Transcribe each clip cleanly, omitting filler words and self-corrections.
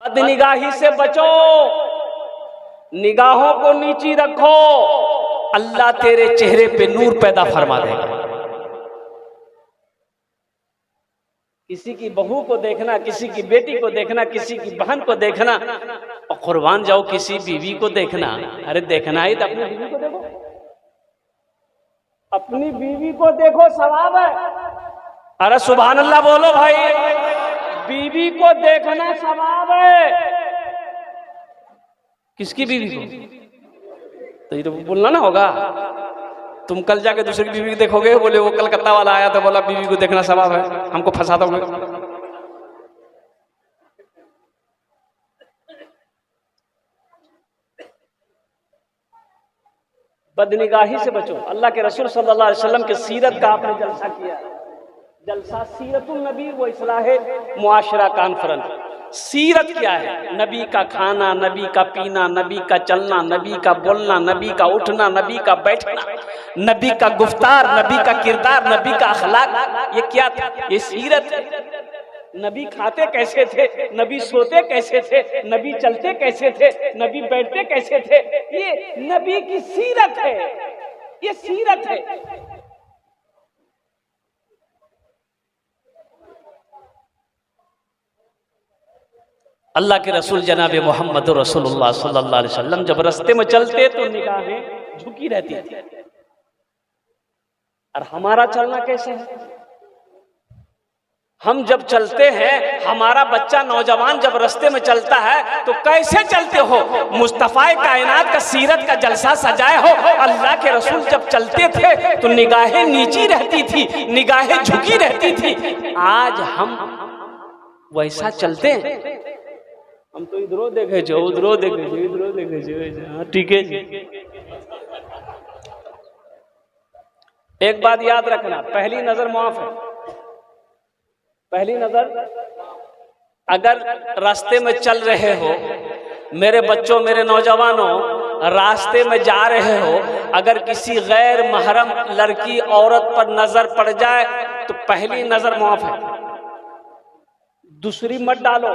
बदनिगाही से बचो, निगाहों को नीची रखो, अल्लाह तेरे चेहरे पे नूर पैदा फरमा देगा। किसी की बहू को देखना, किसी की बेटी को देखना, किसी की बहन को देखना और कुर्बान जाओ किसी बीवी को देखना। अरे देखना ही तो अपनी बीवी को देखो, अपनी बीवी को देखो, सवाब है। अरे सुभान अल्लाह बोलो भाई, बीवी को देखना सवाब है। किसकी बीवी को? तो ये तो बोलना ना होगा। तुम कल जाके दूसरी बीवी को देखोगे, बोले वो कलकत्ता वाला आया था, बोला बीवी को देखना सवाब है, हमको फंसा दोगे। बदनिगाही से बचो। अल्लाह के रसूल सल्लल्लाहु अलैहि वसल्लम के सीरत का आपने जलसा किया, जलसा सीरतुल नबी व इस्लाह मुआशरा कॉन्फ्रेंस। सीरत क्या है? नबी का खाना, नबी का पीना, नबी का चलना, नबी का बोलना, नबी का उठना, नबी का बैठना, नबी का गुफ्तार, नबी का किरदार, नबी का अखलाक। ये क्या था? ये सीरत है। नबी खाते कैसे थे, नबी सोते कैसे थे, नबी चलते कैसे थे, नबी बैठते कैसे थे, ये नबी की सीरत है, ये सीरत है। अल्लाह के रसूल जनाब मोहम्मद रसूलुल्लाह सल्लल्लाहु अलैहि वसल्लम जब रास्ते में चलते तो निगाहें झुकी रहती थी। और हमारा चलना कैसे है? हम जब चलते हैं, हमारा बच्चा नौजवान जब रास्ते में चलता है तो कैसे चलते हो? मुस्तफा कायनात का सीरत का जलसा सजाए हो। अल्लाह के रसूल जब चलते थे तो निगाहें नीची रहती थी, निगाहें झुकी रहती थी। आज हम वैसा चलते हैं? हम तो इधरों देखे जो, उधरों देखे जो, इधरों देखे जो। ठीक है जी। एक बात याद रखना, पहली नजर माफ है। पहली नजर, अगर रास्ते में चल रहे हो, मेरे बच्चों, मेरे नौजवानों, रास्ते में जा रहे हो, अगर किसी गैर महरम लड़की औरत पर नजर पड़ जाए तो पहली नजर माफ है, दूसरी मत डालो,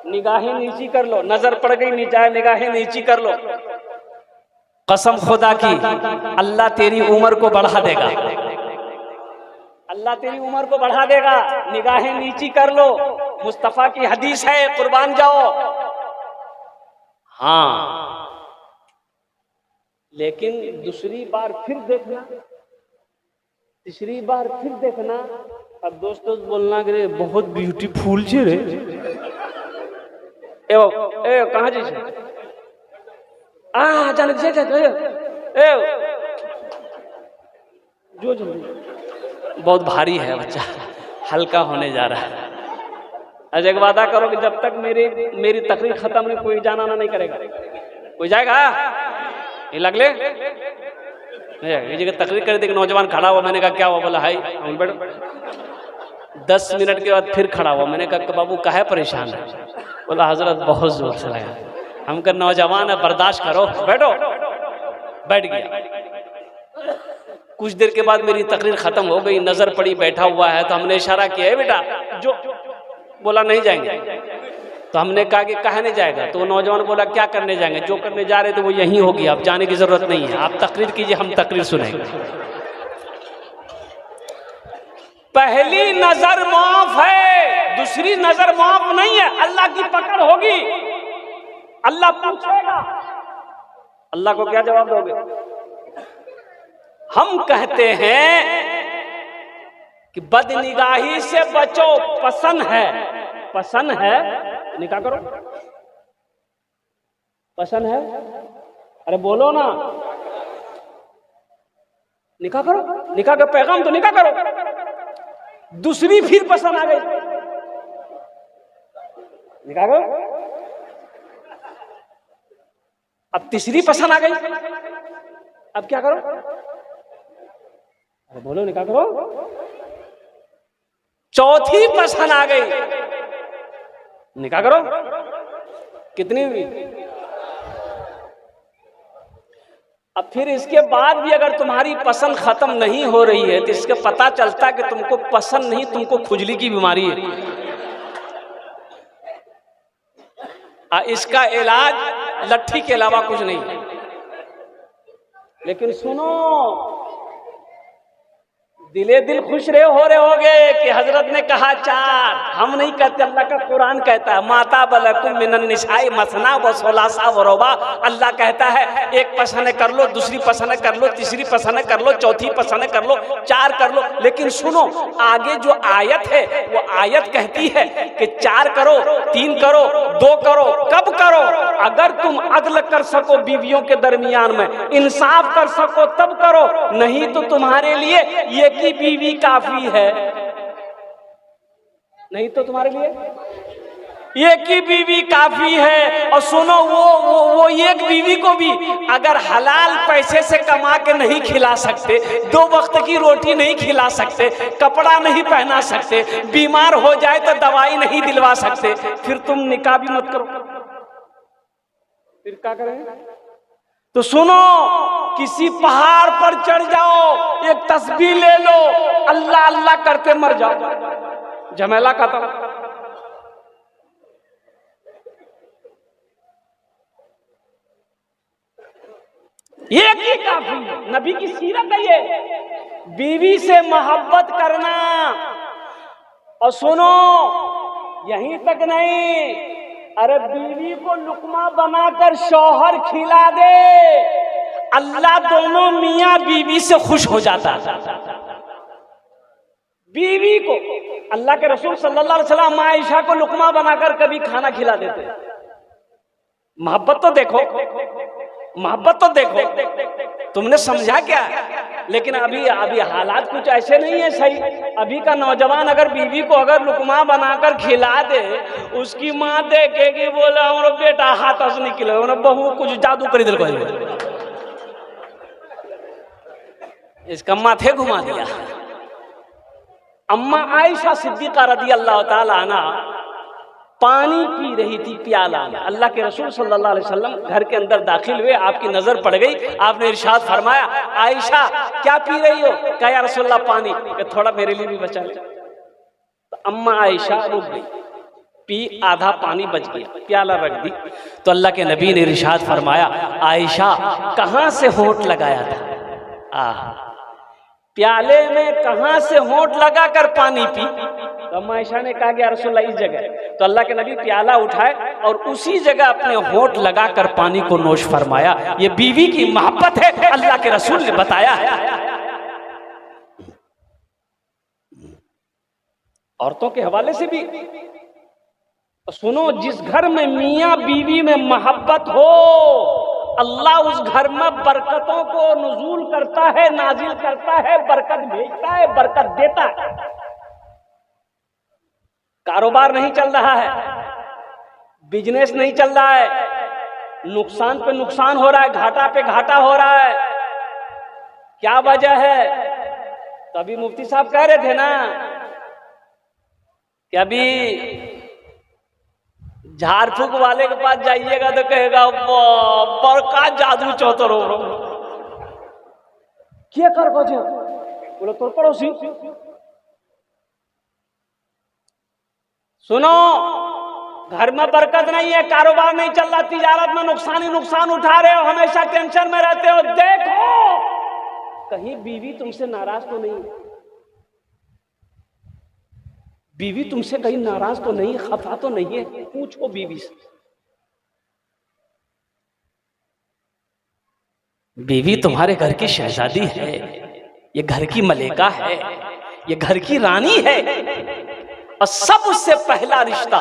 निगाहें नीची कर लो। नजर पड़ गई नीचे, निगाहें नीची कर लो। कसम खुदा की, अल्लाह तेरी उम्र को बढ़ा देगा, अल्लाह तेरी उम्र को बढ़ा देगा। निगाहें नीची कर लो, मुस्तफा की हदीस है, कुर्बान जाओ। हाँ, लेकिन दूसरी बार फिर देखना, तीसरी बार फिर देखना। अब दोस्तों बोलना कि बहुत ब्यूटीफुल छे रे, ए कहाँ जी आ जाने से ए जो जल्दी, बहुत भारी है बच्चा, हल्का होने जा रहा है। आज एक वादा करो कि जब तक मेरी तकरीर खत्म नहीं, कोई जाना ना नहीं करेगा। कोई जाएगा? ये लग ले ये जगह तकरीर कर दी, नौजवान खड़ा हुआ। मैंने कहा क्या हुआ? बोला हाई। 10 मिनट के बाद फिर खड़ा हुआ। मैंने कहा बाबू काहे परेशान है? बोला हजरत बहुत जोर से लगा। हम कहा नौजवान है, बर्दाश्त करो, बैठो। बैठ गया। कुछ देर के बाद मेरी तकरीर खत्म हो गई, नजर पड़ी, बैठा हुआ है, तो हमने इशारा किया है बेटा जो। बोला नहीं जाएंगे। तो हमने कहा कि कहा नहीं जाएगा? तो वो नौजवान बोला क्या करने जाएंगे? जो करने जा रहे थे वो यही होगी, आप जाने की जरूरत नहीं है, आप तकरीर कीजिए, हम तकरीर सुनेंगे। पहली नजर माफ है, दूसरी नजर माफ नहीं है। अल्लाह की पकड़ होगी, अल्लाह पूछेगा। अल्लाह को क्या जवाब दोगे? हम कहते हैं कि बदनिगाही से बचो। पसंद है, पसंद है, निकाह करो। पसंद है? अरे बोलो ना, निकाह करो। निकाह का पैगाम तो निकाह करो। दूसरी फिर पसंद आ गई, निकाह करो। अब तीसरी पसंद आ गई, अब क्या करो? अरे बोलो, निकाह करो। चौथी पसंद आ गई, निकाह करो। कितनी हुई? अब फिर इसके बाद भी अगर तुम्हारी पसंद खत्म नहीं हो रही है तो इसके पता चलता है कि तुमको पसंद नहीं, तुमको खुजली की बीमारी है। इसका इलाज लट्ठी के अलावा कुछ नहीं है। लेकिन सुनो, दिले दिल खुश हो रहे होगे कि हजरत ने कहा 4, हम नहीं कहते, अल्लाह का कुरान कहता है माता बलकुम मिनन निसाई मसना व सोलासा व रोबा। अल्लाह कहता है एक पसंद कर लो, दूसरी पसंद कर लो, तीसरी पसंद कर लो, चौथी पसंद कर लो, 4 कर लो। लेकिन सुनो, आगे जो आयत है वो आयत कहती है कि 4 करो, 3 करो, 2 करो। कब करो? अगर तुम अदल कर सको बीवियों के दरमियान में, इंसाफ कर सको तब करो, नहीं तो तुम्हारे लिए ये की बीवी काफी है। नहीं तो तुम्हारे लिए एक ही बीवी काफी है। और सुनो, वो एक बीवी को भी अगर हलाल पैसे से कमा के नहीं खिला सकते, 2 वक्त की रोटी नहीं खिला सकते, कपड़ा नहीं पहना सकते, बीमार हो जाए तो दवाई नहीं दिलवा सकते, फिर तुम निकाह भी मत करो, फिर क्या करें? तो सुनो, किसी पहाड़ पर चढ़ जाओ, एक तस्बीह ले लो, अल्लाह अल्लाह करते मर जाओ, झमेला खत्म। एक ही काफी, नबी की सीरत है ये, बीवी से मोहब्बत करना। और सुनो, यहीं तक नहीं, अरे बीवी को लुकमा बनाकर शौहर खिला दे, अल्लाह दोनों मियां बीवी से खुश हो जाता है। बीवी को, अल्लाह के रसूल सल्लल्लाहु अलैहि वसल्लम आयशा को लुकमा बनाकर कभी खाना खिला देते। मोहब्बत तो देखो, मोहब्बत तो देखो, तुमने समझा क्या? लेकिन अभी हालात कुछ ऐसे नहीं है सही। अभी का नौजवान अगर बीवी को अगर लुकमा बनाकर खिला दे, उसकी माँ देखेगी, बोला और बेटा हाथ से निकले, बहू कुछ जादू कर दिल को, इसका माथे घुमा दिया। अम्मा आयशा सिद्दीका रदी अल्लाह ताला अन्हा पानी पी रही थी प्याला में। अल्लाह के रसूल सल्लल्लाहु अलैहि वसल्लम घर के अंदर दाखिल हुए, आपकी नजर पड़ गई, आपने इरशाद फरमाया, आयशा क्या पी रही हो? कहा या रसूलल्लाह पानी। थोड़ा मेरे लिए भी बचा ले। तो अम्मा आयशा रुक गई, पी, आधा पानी बच गया, प्याला रख दी। तो अल्लाह के नबी ने इरशाद फरमाया, आयशा कहां से होंठ लगाया था? प्याले में कहां से होंठ लगाकर पानी पी? तो अम्मा आयशा ने कहा कि या रसूलल्लाह इस जगह। तो अल्लाह के नबी प्याला उठाए और उसी जगह अपने होंठ लगाकर पानी को नोश फरमाया। ये बीवी की मोहब्बत है, अल्लाह के रसूल ने बताया है। औरतों के हवाले से भी सुनो, जिस घर में मियां बीवी में मोहब्बत हो, अल्लाह उस घर में बरकतों को नुज़ूल करता है, नाजिल करता है, बरकत भेजता है, बरकत देता है। कारोबार नहीं चल रहा है, बिजनेस नहीं चल रहा है, नुकसान पे नुकसान हो रहा है, घाटा पे घाटा हो रहा है, क्या वजह है? तो अभी मुफ्ती साहब कह रहे थे ना कि अभी झाड़ फूक वाले के पास जाइएगा तो कहेगा बड़का जादू चौतर हो क्या कर बोले तो पड़ोसी। सुनो, घर में बरकत नहीं है, कारोबार नहीं चल रहा, तिजारत में नुकसान ही नुकसान उठा रहे हो, हमेशा टेंशन में रहते हो। देखो कहीं बीवी तुमसे नाराज तो नहीं है, बीवी तुमसे कहीं नाराज तो नहीं, खफा तो नहीं है? पूछो बीवी से। बीवी तुम्हारे घर की शहजादी है, ये घर की मलेका है, ये घर की रानी है। और सबसे पहला रिश्ता,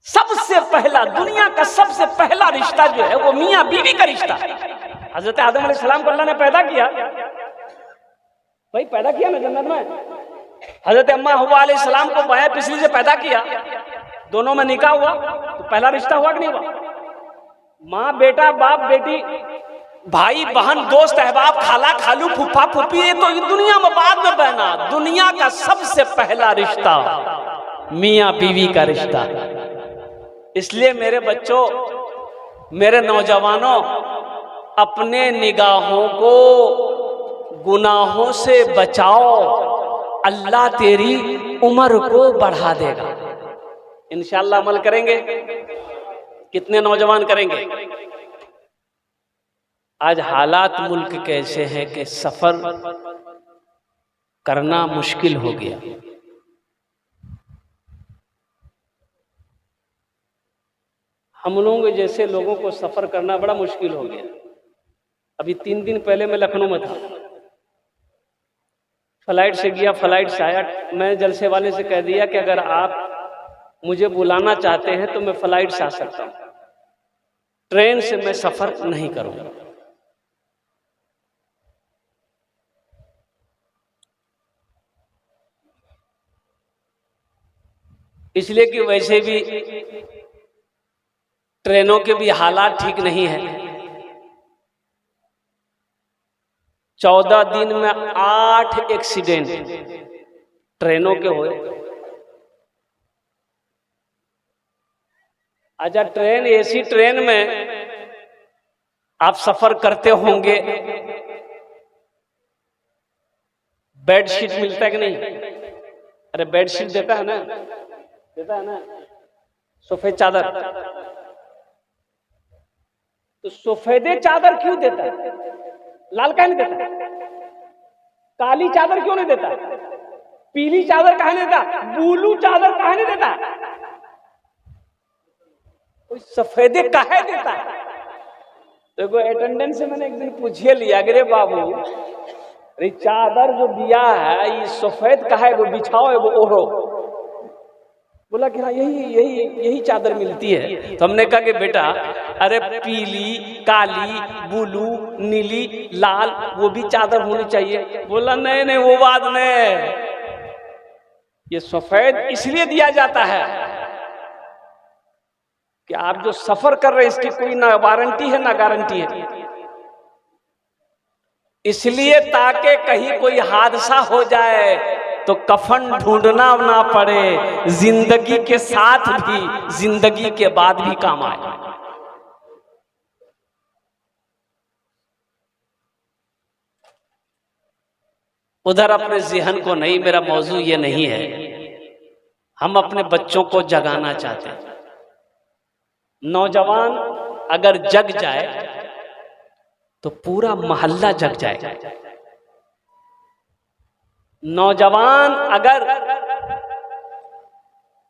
सबसे पहला, दुनिया का सबसे पहला रिश्ता जो है वो मियां बीवी का रिश्ता। हजरत आदम अलैहिस्सलाम को अल्लाह ने पैदा किया, भाई पैदा किया ना जन्नत में। हजरत अम्मा हव्वा अलैहिस्सलाम को बाएं पिछली से पैदा किया, दोनों में निकाह हुआ, तो पहला रिश्ता हुआ कि नहीं हुआ? माँ बेटा, बाप बेटी, भाई बहन, दोस्त अहबाब, खाला खालू, फूफा फूफी, ये तो दुनिया में बाद में बहना। दुनिया का सबसे पहला रिश्ता मियाँ बीवी का रिश्ता। इसलिए मेरे बच्चों, मेरे नौजवानों, अपने निगाहों को गुनाहों से बचाओ, अल्लाह तेरी उम्र को बढ़ा देगा। इंशाअल्लाह अमल करेंगे? कितने नौजवान करेंगे? आज हालात मुल्क के ऐसे हैं कि सफर करना मुश्किल हो गया। हम लोगों जैसे लोगों को सफर करना बड़ा मुश्किल हो गया। अभी 3 दिन पहले मैं लखनऊ में था, फ्लाइट से गया, फ्लाइट से आया। मैं जलसे वाले से कह दिया कि अगर आप मुझे बुलाना चाहते हैं तो मैं फ्लाइट से आ सकता हूं, ट्रेन से मैं सफर नहीं करूंगा। इसलिए कि वैसे भी ट्रेनों के भी हालात ठीक नहीं है। 14 दिन में 8 एक्सीडेंट ट्रेनों के हुए। अच्छा, ट्रेन, एसी ट्रेन में आप सफर करते होंगे, बेडशीट मिलता है कि नहीं? अरे बेडशीट देता है ना, देता है ना, सफेद चादर। तो सफेदे चादर क्यों देता है? लाल काहे नहीं देता? काली चादर क्यों नहीं देता? पीली चादर काहे नहीं देता? ब्लू चादर काहे नहीं देता? कोई सफेदे काहे देता? देखो अटेंडेंस से मैंने एक दिन पूछिए लिया, अरे बाबू, अरे चादर जो दिया है ये सफेद काहे, वो बिछाओ वो ओढ़ो। बोला कि हाँ यही चादर मिलती है। तो हमने कहा कि बेटा, अरे पीली, काली, ब्लू, नीली, लाल वो भी चादर होनी चाहिए। बोला नहीं नहीं वो बात नहीं, ये सफेद इसलिए दिया जाता है कि आप जो सफर कर रहे हैं इसकी कोई ना वारंटी है ना गारंटी है, इसलिए ताकि कहीं कोई हादसा हो जाए तो कफन ढूंढना ना पड़े, जिंदगी के साथ भी जिंदगी के बाद भी काम आए। उधर अपने ज़हन को नहीं, मेरा मौजू ये नहीं है। हम अपने बच्चों को जगाना चाहते हैं। नौजवान अगर जग जाए तो पूरा मोहल्ला जग जाए। नौजवान अगर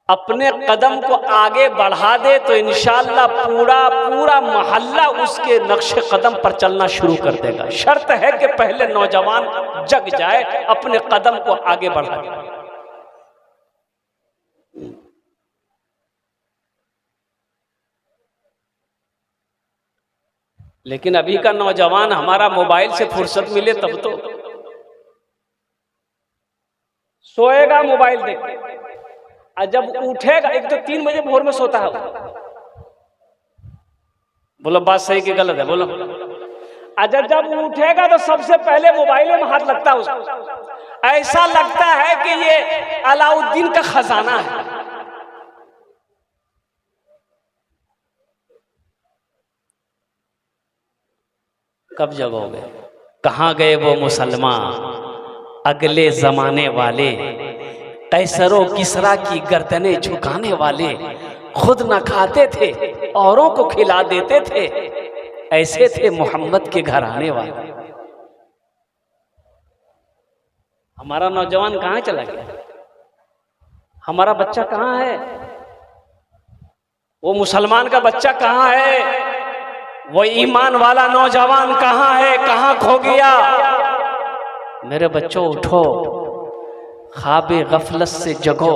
अपने कदम को आगे बढ़ा दे तो इंशाअल्लाह पूरा मोहल्ला उसके नक्शे कदम पर चलना शुरू कर देगा। शर्त है कि पहले नौजवान जग जाए, अपने कदम को आगे बढ़ा दे। लेकिन अभी का नौजवान हमारा मोबाइल से फुर्सत मिले तब तो सोएगा मोबाइल देख के, और जब उठेगा, एक तो 3 बजे भोर में सोता है। बोलो बात सही कि गलत है? बोलो। अच्छा, जब उठेगा तो सबसे पहले मोबाइल में हाथ लगता है उसको। ऐसा लगता है कि ये अलाउद्दीन का खजाना है। कब जगोगे? कहाँ गए वो मुसलमान अगले जमाने वाले, कैसरो किसरा की गर्दनें झुकाने वाले, खुद न खाते थे औरों को खिला देते थे, ऐसे थे मोहम्मद के घर आने वाले। हमारा नौजवान कहाँ चला गया? हमारा बच्चा कहाँ है? वो मुसलमान का बच्चा कहाँ है? वो ईमान वाला नौजवान कहाँ है? कहाँ खो गया? मेरे बच्चों उठो, ख्वाबे गफलत से जगो,